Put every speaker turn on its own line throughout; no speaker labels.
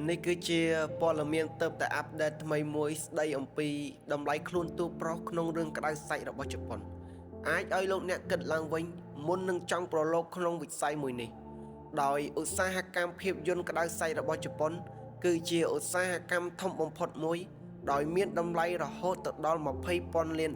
នេះគឺជាព័ត៌មានទៅតែអាប់ដេតថ្មីមួយស្ដីអំពីតម្លៃខ្លួនតួប្រុសក្នុងរឿងក្តៅសាច់របស់ជប៉ុនអាចឲ្យលោកអ្នកគិតឡើងវិញមុននឹងចង់ប្រឡូកក្នុងវិស័យមួយនេះដោយឧស្សាហកម្មភាពយន្តក្តៅសាច់របស់ជប៉ុនគឺជាឧស្សាហកម្មធំបំផុតមួយដោយមានតម្លៃរហូតទៅដល់$20,000 លាន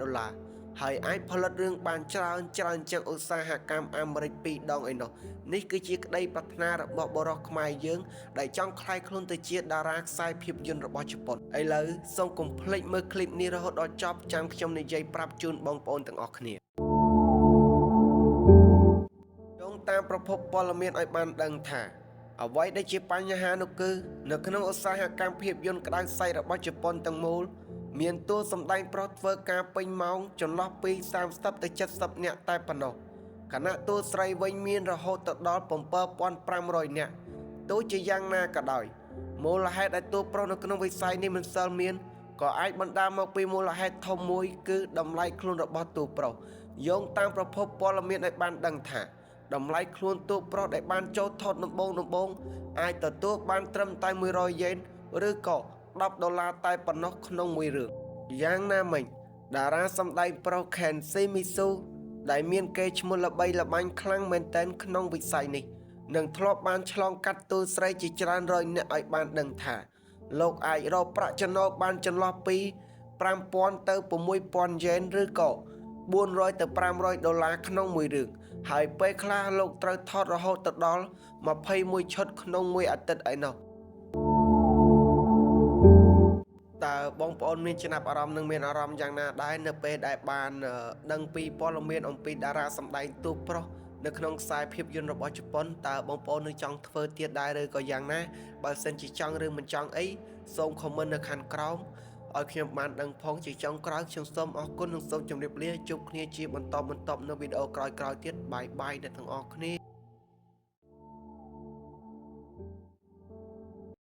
ហើយអាចផលិតរឿងបានច្រើនជាងឧស្សាហកម្មអាមេរិក2 ដងឯណោះនេះគឺជាក្តីប្រាថ្នារបស់បរិសខ្មែរយើងដែលចង់ក្លាយខ្លួនទៅជាតារាខ្សែភាពយន្តរបស់ជប៉ុនឥឡូវសូមកុំភ្លេចមើលឃ្លីបនេះរហូតដល់ចប់ចាំខ្ញុំនិយាយប្រាប់ជូនបងប្អូនទាំងអស់គ្នាយោងតាមប្រភពព័ត៌មានឲ្យបានដឹងថាអ្វីដែលជាបញ្ហានោះគឺនៅក្នុងឧស្សាហកម្មភាពយន្តក្តៅសាច់របស់ជប៉ុនទាំងមូលមានតួសម្ដែងប្រុសធ្វើការពេញម៉ោងចន្លោះពី30ទៅ70នាក់តែប៉ុណ្ណោះខណៈតួស្រីវិញមានរហូតទៅដល់7,500នាក់ទោះជាយ៉ាងណាក៏ដោយមូលហេតុដែលតួប្រុសនៅក្នុងវិស័យនេះមិនសូវមានក៏អាចបណ្ដាលមកពីមូលហេតុធំមួយគឺតម្លៃខ្លួនរបស់តួប្រុសយោងតាមប្រភពព័ត៌មានឲ្យបានដឹងថាតម្លៃខ្លួនតួប្រុសដែលបានចូលថតដំបូងអាចទទួលបានត្រឹមតែ100 យ៉េនឬក៏$10តែប៉ុណ្ណោះក្នុងមួយរឿងយ៉ាងណាមិញតារាសម្ដែងប្រុស Ken Shimizu ដែលមានកេរ្តិ៍ឈ្មោះល្បីល្បាញខ្លាំងមែនទែនក្នុងវិស័យនេះនឹងធ្លាប់បានឆ្លងកាត់តួស្រីជាច្រើនរយនាក់ឲ្យបានដឹងថាលោកអាចរកប្រាក់ចំណូលបានចន្លោះពី$5,000ទៅ$6,000 យ៉េនឬក៏$400ទៅ$500ក្នុងមួយរឿងហើយពេលខ្លះលោកត្រូវថតរហូតទៅដល់21ឈុតក្នុងមួយអាទិត្យឯណោះតើបងប្អូនមានចំណាប់អារម្មណ៍និងមានអារម្មណ៍យ៉ាងណាដែរនៅពេលដែលបានដឹងពីព័ត៌មានអំពីតារាសម្ដែងតួប្រុសនៅក្នុងខ្សែភាពយន្តរបស់ជប៉ុនតើបងប្អូននឹងចង់ធ្វើទៀតដែរឬក៏យ៉ាងណាបើសិនជាចង់ឬមិនចង់អីសូមខមមិននៅខាងក្រោមឲ្យខ្ញុំបានដឹងផងជាចុងក្រោយខ្ញុំសូមអរគុណនិងសូមជម្រាបលាជួបគ្នាជាបន្តនៅវីដេអូក្រោយៗទៀតបាយអ្នកទាំងអស់គ្នា